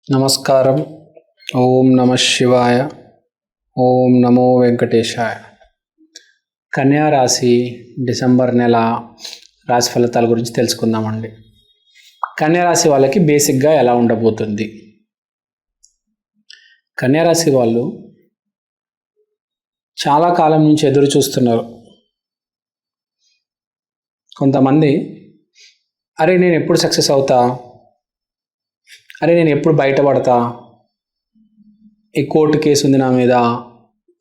నమస్కారం. ఓం నమ శివాయ. ఓం నమో వెంకటేశాయ. కన్యా రాశి డిసెంబర్ నెల రాశి ఫలితాల గురించి తెలుసుకుందామండి. కన్యా రాశి వాళ్ళకి బేసిక్గా ఎలా ఉండబోతుంది? కన్యా రాశి వాళ్ళు చాలా కాలం నుంచి ఎదురు చూస్తున్నారు. కొంతమంది అరే నేను ఎప్పుడు సక్సెస్ అవుతా, అరే నేను ఎప్పుడు బయటపడతా, ఈ కోర్టు కేసు ఉంది నా మీద,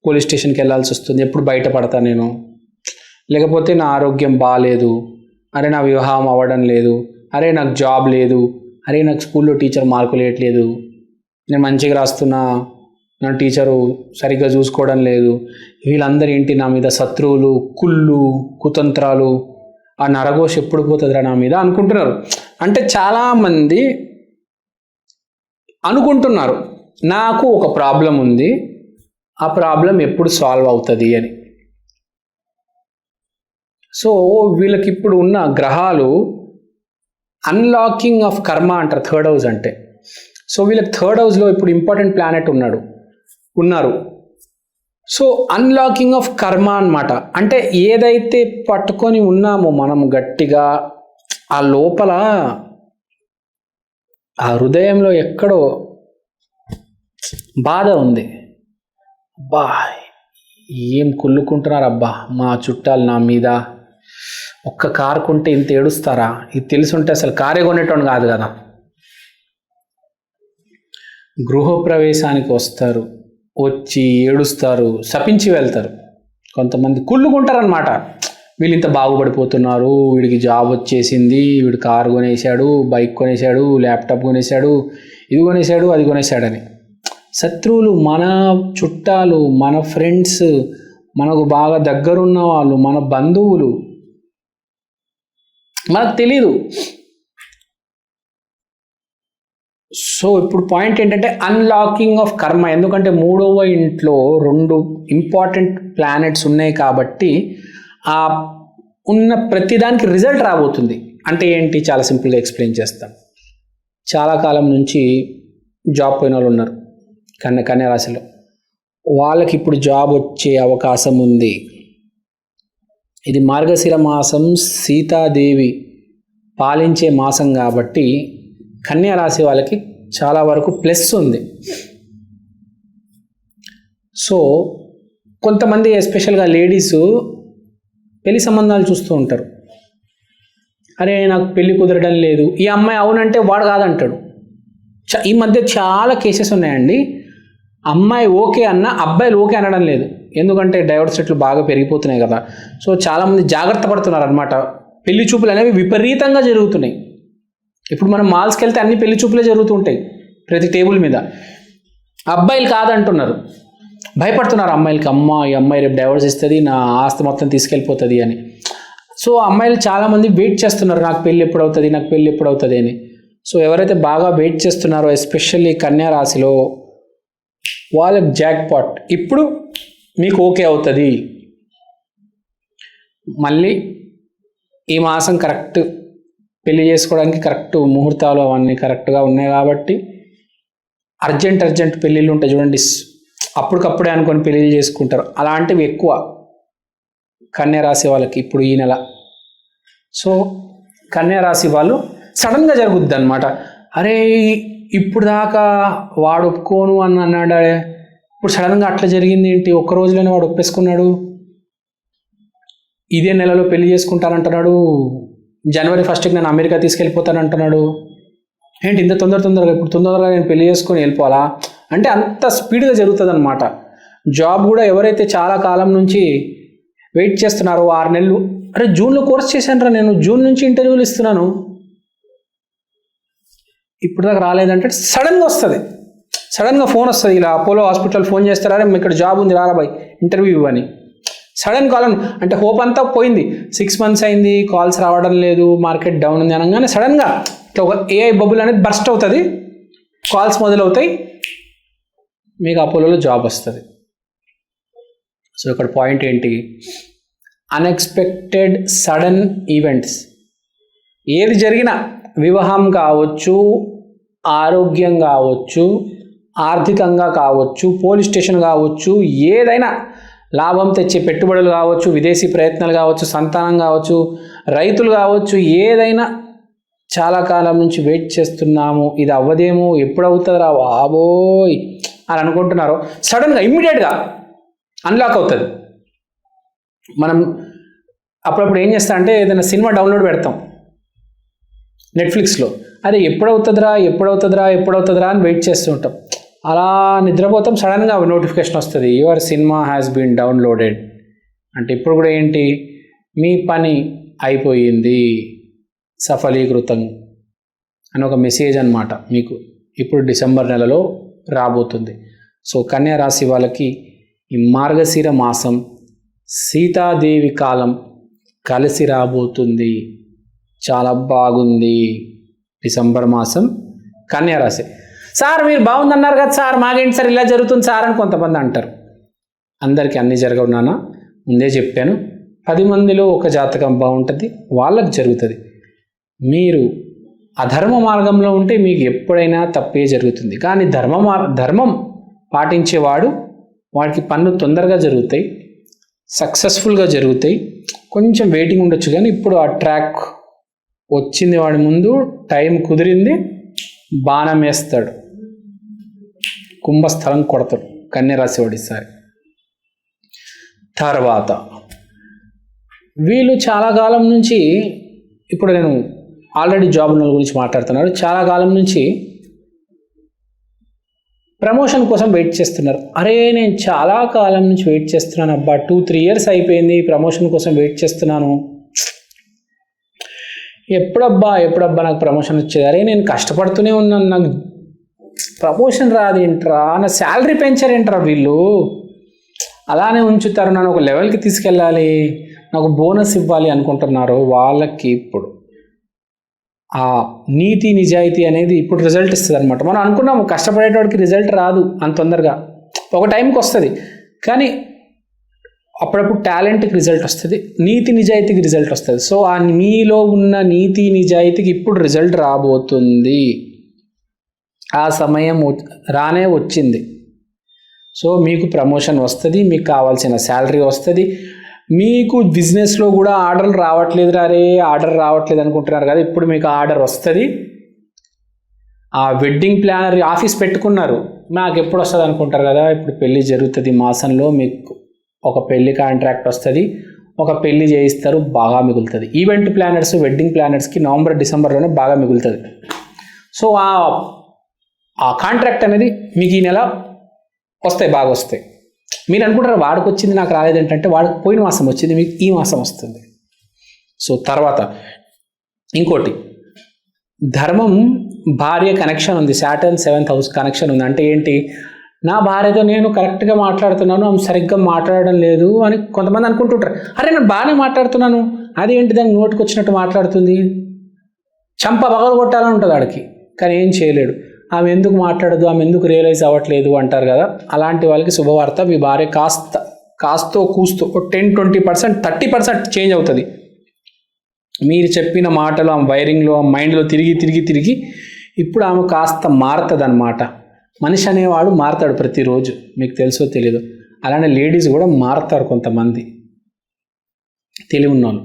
పోలీస్ స్టేషన్కి వెళ్ళాల్సి వస్తుంది, ఎప్పుడు బయటపడతా నేను, లేకపోతే నా ఆరోగ్యం బాగాలేదు, అరే నా వివాహం అవ్వడం లేదు, అరే నాకు జాబ్ లేదు, అరే నాకు స్కూల్లో టీచర్ మార్కులు వేయట్లేదు, నేను మంచిగా రాస్తున్నా, నా టీచరు సరిగ్గా చూసుకోవడం లేదు, వీళ్ళందరూ ఏంటి నా మీద శత్రువులు, కుళ్ళు, కుతంత్రాలు, ఆ నరఘోష ఎప్పుడు పోతుందిరా నా మీద అనుకుంటున్నారు. అంటే చాలామంది అనుకుంటున్నారు నాకు ఒక ప్రాబ్లం ఉంది, ఆ ప్రాబ్లం ఎప్పుడు సాల్వ్ అవుతుంది అని. సో వీళ్ళకి ఇప్పుడు ఉన్న గ్రహాలు అన్లాకింగ్ ఆఫ్ కర్మ అంటారు, థర్డ్ హౌస్ అంటే. సో వీళ్ళకి థర్డ్ హౌస్లో ఇప్పుడు ఇంపార్టెంట్ ప్లానెట్ ఉన్నారు. సో అన్లాకింగ్ ఆఫ్ కర్మ అన్నమాట. అంటే ఏదైతే పట్టుకొని ఉన్నామో మనం గట్టిగా, ఆ లోపల ఆ హృదయంలో ఎక్కడో బాధ ఉంది. అబ్బా ఏం కుళ్ళుకుంటున్నారు అబ్బా మా చుట్టాలు నా మీద, ఒక్క కారు కొంటే ఇంత ఏడుస్తారా, ఇది తెలుసుంటే అసలు కారే కొనేటోని కాదు కదా. గృహప్రవేశానికి వస్తారు, వచ్చి ఏడుస్తారు, శపించి వెళ్తారు. కొంతమంది కుళ్ళుకుంటారనమాట, వీళ్ళు ఇంత బాగుపడిపోతున్నారు, వీడికి జాబ్ వచ్చేసింది, వీడు కారు కొనేసాడు, బైక్ కొనేసాడు, ల్యాప్టాప్ కొనేసాడు, ఇది కొనేసాడు, అది కొనేసాడని. శత్రువులు మన చుట్టాలు, మన ఫ్రెండ్స్, మనకు బాగా దగ్గరున్న వాళ్ళు, మన బంధువులు, మనకు తెలీదు. సో ఇప్పుడు పాయింట్ ఏంటంటే అన్లాకింగ్ ఆఫ్ కర్మ. ఎందుకంటే 3వ ఇంట్లో 2 ఇంపార్టెంట్ ప్లానెట్స్ ఉన్నాయి కాబట్టి ఆ ఉన్న ప్రతిదానికి రిజల్ట్ రాబోతుంది. అంటే ఏంటి, చాలా సింపుల్గా ఎక్స్ప్లెయిన్ చేస్తాం. చాలా కాలం నుంచి జాబ్ పోయిన వాళ్ళు ఉన్నారు కన్యా రాశిలో, వాళ్ళకి ఇప్పుడు జాబ్ వచ్చే అవకాశం ఉంది. ఇది మార్గశిర మాసం, సీతాదేవి పాలించే మాసం కాబట్టి కన్యా రాశి వాళ్ళకి చాలా వరకు ప్లస్ ఉంది. సో కొంతమంది ఎస్పెషల్గా లేడీసు పెళ్లి సంబంధాలు చూస్తూ ఉంటారు. అరే నాకు పెళ్లి కుదరడం లేదు, ఈ అమ్మాయి అవునంటే వాడు కాదంటాడు. ఈ మధ్య చాలా కేసెస్ ఉన్నాయండి. అమ్మాయి ఓకే అన్న అబ్బాయిలు ఓకే అనడం లేదు. ఎందుకంటే డైవర్స్ రేట్లు బాగా పెరిగిపోతున్నాయి కదా. సో చాలామంది జాగ్రత్త పడుతున్నారు అనమాట. పెళ్లి చూపులు అనేవి విపరీతంగా జరుగుతున్నాయి. ఇప్పుడు మనం మాల్స్కి వెళ్తే అన్ని పెళ్లి చూపులే జరుగుతూ ఉంటాయి ప్రతి టేబుల్ మీద. అబ్బాయిలు కాదంటున్నారు, భయపడుతున్నారు అమ్మాయిలకి. ఈ అమ్మాయి రేపు డైవర్స్ ఇస్తుంది, నా ఆస్తి మొత్తం తీసుకెళ్ళిపోతుంది అని. సో అమ్మాయిలు చాలామంది వెయిట్ చేస్తున్నారు, నాకు పెళ్ళి ఎప్పుడు అవుతుంది అని. సో ఎవరైతే బాగా వెయిట్ చేస్తున్నారో ఎస్పెషల్లీ కన్యా రాశిలో వాళ్ళకి జాక్ పాట్, ఇప్పుడు మీకు ఓకే అవుతుంది. మళ్ళీ ఈ మాసం కరెక్ట్ పెళ్లి చేసుకోవడానికి కరెక్ట్ ముహూర్తాలు అవన్నీ కరెక్ట్గా ఉన్నాయి కాబట్టి అర్జెంట్ పెళ్ళిళ్ళు ఉంటాయి చూడండి, అప్పటికప్పుడే అనుకొని పెళ్ళిళ్ళు చేసుకుంటారు. అలాంటివి ఎక్కువ కన్యా రాశి వాళ్ళకి ఇప్పుడు ఈ నెల. సో కన్యా రాశి వాళ్ళు సడన్గా జరుగుద్ది అనమాట. అరే ఇప్పుడు దాకా వాడు ఒప్పుకోను అని అన్నాడు, ఇప్పుడు సడన్గా అట్లా జరిగింది ఏంటి, ఒక్క రోజులోనే వాడు ఒప్పేసుకున్నాడు, ఇదే నెలలో పెళ్లి చేసుకుంటానంటున్నాడు, జనవరి 1st నేను అమెరికా తీసుకెళ్ళిపోతానంటున్నాడు, ఏంటి ఇంత తొందరగా ఇప్పుడు తొందరగా నేను పెళ్లి చేసుకొని వెళ్ళిపోవాలా అంటే అంత స్పీడ్గా జరుగుతుంది అనమాట. జాబ్ కూడా ఎవరైతే చాలా కాలం నుంచి వెయిట్ చేస్తున్నారో 6 నెలలు, అరే జూన్లో కోర్స్ చేశాను రా, నేను జూన్ నుంచి ఇంటర్వ్యూలు ఇస్తున్నాను, ఇప్పుడు దాకా రాలేదంటే సడన్గా వస్తుంది. సడన్గా ఫోన్ వస్తుంది, ఇలా అపోలో హాస్పిటల్ ఫోన్ చేస్తారా, ఇక్కడ జాబ్ ఉంది రారా బాయ్ ఇంటర్వ్యూ అని. సడన్ కాల్ అంటే హోప్ అంతా పోయింది. 6 months అయింది, కాల్స్ రావడం లేదు, మార్కెట్ డౌన్ ఉంది అనగానే సడన్గా ఇట్లా ఒక AI బబుల్ అనేది బర్స్ట్ అవుతుంది, కాల్స్ మొదలవుతాయి, మీకు అపోలోలో జాబ్ వస్తుంది. సో ఇక్కడ పాయింట్ ఏంటి, అన్ఎక్స్పెక్టెడ్ సడన్ ఈవెంట్స్ ఏది జరిగినా, వివాహం కావచ్చు, ఆరోగ్యం కావచ్చు, ఆర్థికంగా కావచ్చు, పోలీస్ స్టేషన్ కావచ్చు, ఏదైనా లాభం తెచ్చే పెట్టుబడులు కావచ్చు, విదేశీ ప్రయత్నాలు కావచ్చు, సంతానం కావచ్చు, రైతులు కావచ్చు, ఏదైనా చాలా కాలం నుంచి వెయిట్ చేస్తున్నాము, ఇది అవ్వదేమో, ఎప్పుడు అవుతుందిరా బాబోయ్ అని అనుకుంటున్నారో సడన్గా ఇమ్మీడియట్గా అన్లాక్ అవుతుంది. మనం అప్పుడప్పుడు ఏం చేస్తా అంటే ఏదైనా సినిమా డౌన్లోడ్ పెడతాం నెట్ఫ్లిక్స్లో, అదే ఎప్పుడవుతుందిరా అని వెయిట్ చేస్తూ ఉంటాం. అలా నిద్రపోతాం, సడన్గా నోటిఫికేషన్ వస్తుంది, your cinema has been downloaded అంటే ఇప్పుడు కూడా ఏంటి, మీ పని అయిపోయింది, సఫలీకృతం అని ఒక మెసేజ్ అన్నమాట మీకు ఇప్పుడు డిసెంబర్ నెలలో రాబోతుంది. సో కన్యా రాశి వాళ్ళకి ఈ మార్గశిర మాసం సీతాదేవి కాలం కలిసి రాబోతుంది, చాలా బాగుంది. డిసెంబర్ మాసం కన్యా రాశి. సార్ మీరు బాగుందన్నారు కదా సార్, మాకేంటి సార్ ఇలా జరుగుతుంది సార్ అని కొంతమంది అంటారు. అందరికీ అన్నీ జరగవునా? ముందే చెప్పాను, 10 మందిలో ఒక జాతకం బాగుంటుంది, వాళ్ళకి జరుగుతుంది. మీరు అధర్మ మార్గంలో ఉంటే మీకు ఎప్పుడైనా తప్పే జరుగుతుంది. కానీ ధర్మం పాటించేవాడు, వాడికి పనులు తొందరగా జరుగుతాయి, సక్సెస్ఫుల్గా జరుగుతాయి. కొంచెం వెయిటింగ్ ఉండొచ్చు, కానీ ఇప్పుడు ఆ ట్రాక్ వచ్చింది, వాడి ముందు టైం కుదిరింది, బాణం వేస్తాడు, కుంభస్థలం కొడతాడు కన్యరాశి వాడు ఈసారి. తర్వాత వీళ్ళు చాలా కాలం నుంచి, ఇప్పుడు నేను ఆల్రెడీ జాబ్ గురించి మాట్లాడుతున్నాడు, చాలా కాలం నుంచి ప్రమోషన్ కోసం వెయిట్ చేస్తున్నారు. అరే నేను చాలా కాలం నుంచి వెయిట్ చేస్తున్నాను అబ్బా, 2-3 ఇయర్స్ అయిపోయింది ప్రమోషన్ కోసం వెయిట్ చేస్తున్నాను, ఎప్పుడబ్బా నాకు ప్రమోషన్ వచ్చేది, అరే నేను కష్టపడుతూనే ఉన్నాను, నాకు ప్రమోషన్ రాదేంట్రా, నా శాలరీ పెంచారేంట్రా వీళ్ళు, అలానే ఉంచుతారు, నన్ను ఒక లెవెల్కి తీసుకెళ్ళాలి, నాకు బోనస్ ఇవ్వాలి అనుకుంటున్నారు. వాళ్ళకి ఇప్పుడు ఆ నీతి నిజాయితీ అనేది ఇప్పుడు రిజల్ట్ ఇస్తుంది అనమాట. మనం అనుకున్నాము కష్టపడేటోడికి రిజల్ట్ రాదు అంత తొందరగా, ఒక టైంకి వస్తుంది, కానీ అప్పుడప్పుడు టాలెంట్కి రిజల్ట్ వస్తుంది, నీతి నిజాయితీకి రిజల్ట్ వస్తుంది. సో ఆ మీలో ఉన్న నీతి నిజాయితీకి ఇప్పుడు రిజల్ట్ రాబోతుంది, ఆ సమయం రానే వచ్చింది. సో మీకు ప్రమోషన్ వస్తుంది, మీకు కావాల్సిన శాలరీ వస్తుంది. మీకు బిజినెస్లో కూడా ఆర్డర్లు రావట్లేదు, ఆర్డర్ రావట్లేదు అనుకుంటున్నారు కదా, ఇప్పుడు మీకు ఆర్డర్ వస్తుంది. ఆ వెడ్డింగ్ ప్లానర్ ఆఫీస్ పెట్టుకున్నారు, నాకు ఎప్పుడు వస్తుంది అనుకుంటారు కదా, ఇప్పుడు పెళ్ళి జరుగుతుంది మాసంలో, మీకు ఒక పెళ్లి కాంట్రాక్ట్ వస్తుంది, ఒక పెళ్లి చేయిస్తారు, బాగా మిగులుతుంది. ఈవెంట్ ప్లానర్స్, వెడ్డింగ్ ప్లానర్స్కి నవంబర్ డిసెంబర్లోనే బాగా మిగులుతుంది. సో ఆ కాంట్రాక్ట్ అనేది మీకు ఈ నెల వస్తాయి, బాగా వస్తాయి. మీరు అనుకుంటారు వాడికి వచ్చింది నాకు రాలేదేంటంటే, వాడికి పోయిన మాసం వచ్చింది, మీకు ఈ మాసం వస్తుంది. సో తర్వాత ఇంకోటి, ధర్మం భార్య కనెక్షన్ ఉంది, సాటర్న్ 7th హౌస్ కనెక్షన్ ఉంది. అంటే ఏంటి, నా భార్యతో నేను కరెక్ట్గా మాట్లాడుతున్నాను, ఆమె సరిగ్గా మాట్లాడడం లేదు అని కొంతమంది అనుకుంటుంటారు. అరే నేను బాగానే మాట్లాడుతున్నాను, అదేంటి దానికి నోటికి వచ్చినట్టు మాట్లాడుతుంది, చంప పగలు కొట్టాలని ఉంటుంది ఆడికి, కానీ ఏం చేయలేడు. ఆమె ఎందుకు మాట్లాడదు, ఆమె ఎందుకు రియలైజ్ అవ్వట్లేదు అంటారు కదా, అలాంటి వాళ్ళకి శుభవార్త, మీ భార్య కాస్తో కూస్తో 10-20% 30% చేంజ్ అవుతుంది. మీరు చెప్పిన మాటలు ఆమె వైరింగ్లో, మైండ్లో తిరిగి ఇప్పుడు ఆమె కాస్త మారుతుంది అన్నమాట. మనిషి అనేవాడు మారుతాడు ప్రతిరోజు, మీకు తెలుసో తెలీదు. అలానే లేడీస్ కూడా మారుతారు కొంతమంది, తెలివి ఉన్నవాళ్ళు.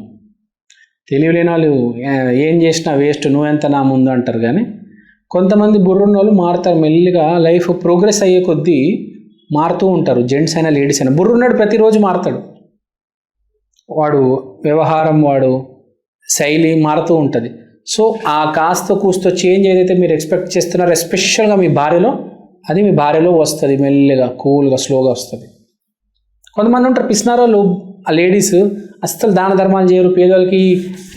తెలియలేని వాళ్ళు ఏం చేసినా వేస్ట్, నువ్వెంత నా ముందు అంటారు. కానీ కొంతమంది బుర్రున్న వాళ్ళు మారుతారు మెల్లిగా, లైఫ్ ప్రోగ్రెస్ అయ్యే కొద్దీ మారుతూ ఉంటారు. జెంట్స్ అయినా లేడీస్ అయినా, బుర్రున్నాడు ప్రతిరోజు మారుతాడు, వాడు వ్యవహారం, వాడు శైలి మారుతూ ఉంటుంది. సో ఆ కాస్త కూస్తో చేంజ్ ఏదైతే మీరు ఎక్స్పెక్ట్ చేస్తున్నారో ఎస్పెషల్గా మీ భార్యలో, అది మీ భార్యలో వస్తుంది, మెల్లిగా కూల్గా స్లోగా వస్తుంది. కొంతమంది ఉంటారు పిసినారోళ్ళు, ఆ లేడీస్ అస్సలు దాన ధర్మాలు చేయరు, పేదలకి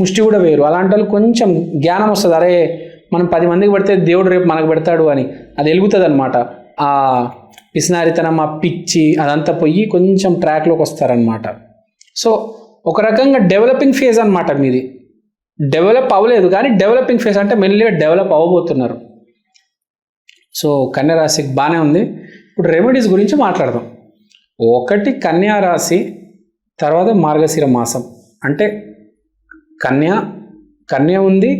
ముష్టి కూడా వేయరు. అలాంటి వాళ్ళు కొంచెం జ్ఞానం వస్తుంది, అరే మనం 10 మందికి పెడితే దేవుడు రేపు మనకు పెడతాడు అని, అది వెలుగుతుంది అనమాట. ఆ పిసినారితనం, ఆ పిచ్చి అదంతా పోయి కొంచెం ట్రాక్లోకి వస్తారనమాట. సో ఒక రకంగా డెవలపింగ్ ఫేజ్ అనమాట మీది. డెవలప్ అవ్వలేదు కానీ డెవలపింగ్ ఫేజ్, అంటే మెల్లిగా డెవలప్ అవ్వబోతున్నారు. సో కన్యా రాశికి బాగానే ఉంది. ఇప్పుడు రెమెడీస్ గురించి మాట్లాడదాం. ఒకటి కన్యా రాశి, తర్వాత మార్గశిర మాసం. అంటే కన్య ఉంది,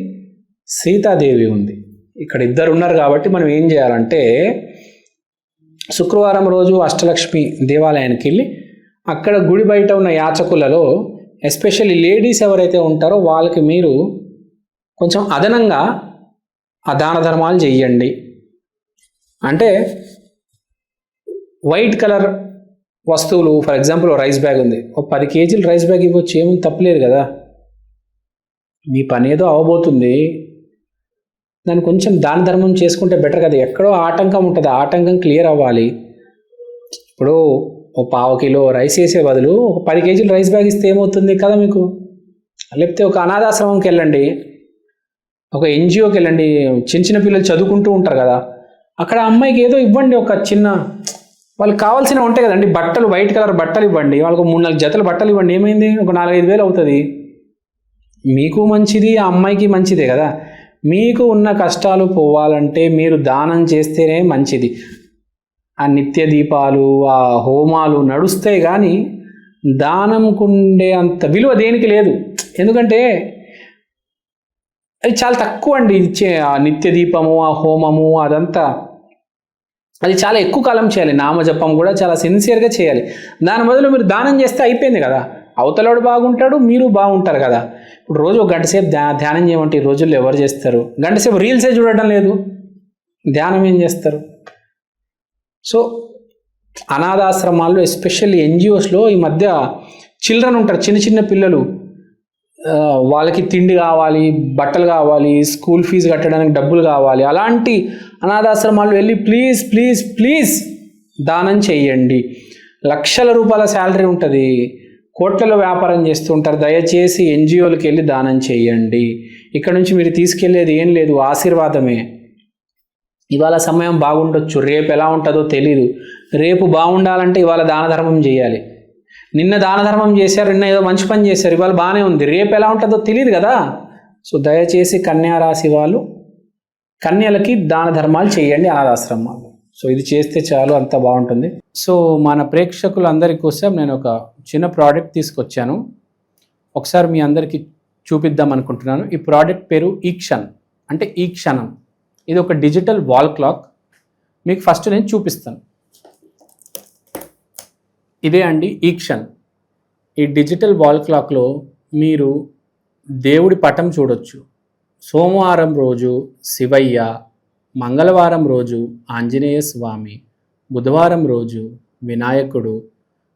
సీతాదేవి ఉంది. ఇక్కడ ఇద్దరు ఉన్నారు కాబట్టి మనం ఏం చేయాలంటే శుక్రవారం రోజు అష్టలక్ష్మి దేవాలయానికి వెళ్ళి అక్కడ గుడి బయట ఉన్న యాచకులలో ఎస్పెషల్లీ లేడీస్ ఎవరైతే ఉంటారో వాళ్ళకి మీరు కొంచెం అదనంగా ఆ దాన ధర్మాలు చెయ్యండి. అంటే వైట్ కలర్ వస్తువులు, ఫర్ ఎగ్జాంపుల్ రైస్ బ్యాగ్ ఉంది, ఒక 10 కేజీలు రైస్ బ్యాగ్ ఇవ్వచ్చు, ఏముంది తప్పలేదు కదా. మీ పని ఏదో అవ్వబోతుంది, దాన్ని కొంచెం దాన ధర్మం చేసుకుంటే బెటర్ కదా. ఎక్కడో ఆటంకం ఉంటుంది, ఆటంకం క్లియర్ అవ్వాలి. ఇప్పుడు ఒక 1/2 కిలో రైస్ వేసే బదులు ఒక 10 కేజీలు రైస్ బ్యాగ్ ఇస్తే ఏమవుతుంది కదా మీకు. లేకపోతే ఒక అనాథాశ్రమంకి వెళ్ళండి, ఒక ఎన్జిఓకి వెళ్ళండి, చిన్న చిన్న పిల్లలు చదువుకుంటూ ఉంటారు కదా, అక్కడ అమ్మాయికి ఏదో ఇవ్వండి, ఒక చిన్న వాళ్ళకి కావాల్సినవి ఉంటాయి కదండి, బట్టలు, వైట్ కలర్ బట్టలు ఇవ్వండి, వాళ్ళకు 3-4 జతల బట్టలు ఇవ్వండి, ఏమైంది, ఒక 4-5 వేలు అవుతుంది. మీకు మంచిది, ఆ అమ్మాయికి మంచిదే కదా. మీకు ఉన్న కష్టాలు పోవాలంటే మీరు దానం చేస్తేనే మంచిది. ఆ నిత్య దీపాలు, ఆ హోమాలు నడుస్తాయి కానీ దానంకుండే అంత విలువ దేనికి లేదు. ఎందుకంటే అది చాలా తక్కువ అండి ఇచ్చే ఆ నిత్య దీపము, ఆ హోమము, అదంతా అది చాలా ఎక్కువ కాలం చేయాలి. నామజపం కూడా చాలా సిన్సియర్గా చేయాలి. దాని బదులు మీరు దానం చేస్తే అయిపోయింది కదా, అవతలాడు బాగుంటాడు, మీరు బాగుంటారు కదా. ఇప్పుడు రోజు 1 గంట సేపు ధ్యానం చేయమంటే ఈ రోజుల్లో ఎవరు చేస్తారు? 1 గంట సేపు రీల్సే చూడటం లేదు, ధ్యానం ఏం చేస్తారు? సో అనాథాశ్రమాల్లో ఎస్పెషల్లీ ఎన్జిఓస్లో ఈ మధ్య చిల్డ్రన్ ఉంటారు, చిన్న చిన్న పిల్లలు, వాళ్ళకి తిండి కావాలి, బట్టలు కావాలి, స్కూల్ ఫీజు కట్టడానికి డబ్బులు కావాలి. అలాంటి అనాథాశ్రమాల్లో వెళ్ళి ప్లీజ్ ప్లీజ్ ప్లీజ్ దానం చేయండి. లక్షల రూపాయల శాలరీ ఉంటుంది, కోట్లలో వ్యాపారం చేస్తుంటారు. దయచేసి ఎన్జిఓలకు వెళ్ళి దానం చేయండి. ఇక్కడ నుంచి మీరు తీసుకెళ్లేది ఏం లేదు, ఆశీర్వాదమే. ఇవాళ సమయం బాగుండొచ్చు, రేపు ఎలా ఉంటుందో తెలీదు. రేపు బాగుండాలంటే ఇవాళ దాన ధర్మం చేయాలి. నిన్న దాన ధర్మం చేశారు, నిన్న ఏదో మంచి పని చేశారు, ఇవాళ బాగానే ఉంది, రేపు ఎలా ఉంటుందో తెలియదు కదా. సో దయచేసి కన్యారాశి వాళ్ళు కన్యలకి దాన ధర్మాలు చేయండి అనాథాశ్రమాలు. సో ఇది చేస్తే చాలు, అంత బాగుంటుంది. సో మన ప్రేక్షకులందరి కోసం నేను ఒక చిన్న ప్రోడక్ట్ తీసుకొచ్చాను, ఒకసారి మీ అందరికీ చూపిద్దాం అనుకుంటున్నాను. ఈ ప్రోడక్ట్ పేరు ఈక్షన్, అంటే ఈ క్షణం. ఇది ఒక డిజిటల్ వాల్ క్లాక్. మీకు ఫస్ట్ నేను చూపిస్తాను. ఇదే అండి ఈక్షన్. ఈ డిజిటల్ వాల్ క్లాక్లో మీరు దేవుడి పటం చూడొచ్చు. సోమవారం రోజు శివయ్య, మంగళవారం రోజు ఆంజనేయ స్వామి, బుధవారం రోజు వినాయకుడు,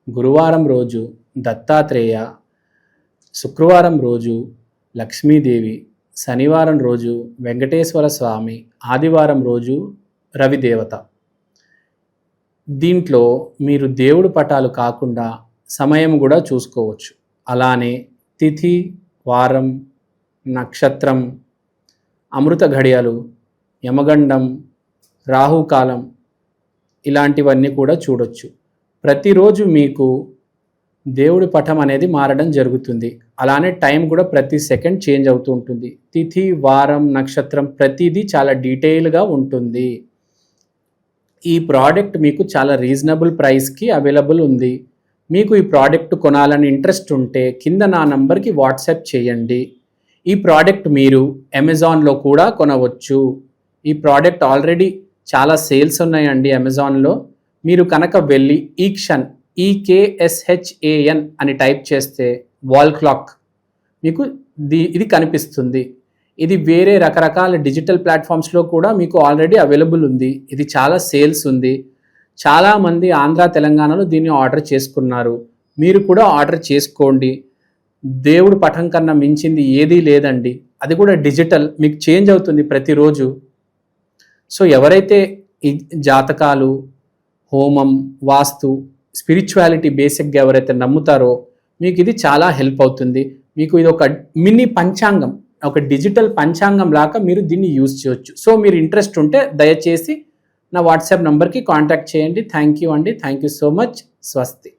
గురువారం రోజు దత్తాత్రేయ, శుక్రవారం రోజు లక్ష్మీదేవి, శనివారం రోజు వెంకటేశ్వర స్వామి, ఆదివారం రోజు రవిదేవత. దీంట్లో మీరు దేవుడి పటాలు కాకుండా సమయం కూడా చూసుకోవచ్చు. అలానే తిథి, వారం, నక్షత్రం, అమృత ఘడియలు, యమగండం, రాహుకాలం ఇలాంటివన్నీ కూడా చూడొచ్చు. ప్రతిరోజు మీకు దేవుడి పటం అనేది మారడం జరుగుతుంది. అలానే టైం కూడా ప్రతి సెకండ్ చేంజ్ అవుతూ ఉంటుంది. తిథి, వారం, నక్షత్రం ప్రతిదీ చాలా డీటెయిల్గా ఉంటుంది. ఈ ప్రోడక్ట్ మీకు చాలా రీజనబుల్ ప్రైస్కి అవైలబుల్ ఉంది. మీకు ఈ ప్రోడక్ట్ కొనాలని ఇంట్రెస్ట్ ఉంటే కింద నా నంబర్కి వాట్సాప్ చేయండి. ఈ ప్రోడక్ట్ మీరు అమెజాన్లో కూడా కొనవచ్చు. ఈ ప్రోడక్ట్ ఆల్రెడీ చాలా సేల్స్ ఉన్నాయండి అమెజాన్లో. మీరు కనుక వెళ్ళి ఈక్షన్, EKSHAN అని టైప్ చేస్తే వాల్ క్లాక్ మీకు ఇది కనిపిస్తుంది. ఇది వేరే రకరకాల డిజిటల్ ప్లాట్ఫామ్స్లో కూడా మీకు ఆల్రెడీ అవైలబుల్ ఉంది. ఇది చాలా సేల్స్ ఉంది. చాలామంది ఆంధ్ర, తెలంగాణలో దీన్ని ఆర్డర్ చేసుకున్నారు. మీరు కూడా ఆర్డర్ చేసుకోండి. దేవుడు పటం కన్నా మించింది ఏదీ లేదండి. అది కూడా డిజిటల్, మీకు చేంజ్ అవుతుంది ప్రతిరోజు. సో ఎవరైతే ఈ జాతకాలు, హోమం, వాస్తు, స్పిరిచువాలిటీ బేసిక్గా ఎవరైతే నమ్ముతారో మీకు ఇది చాలా హెల్ప్ అవుతుంది. మీకు ఇది ఒక మినీ పంచాంగం, ఒక డిజిటల్ పంచాంగం లాగా మీరు దీన్ని యూజ్ చేయొచ్చు. సో మీరు ఇంట్రెస్ట్ ఉంటే దయచేసి నా వాట్సాప్ నంబర్కి కాంటాక్ట్ చేయండి. థ్యాంక్ యూ అండి. Thank you so much. స్వస్తి.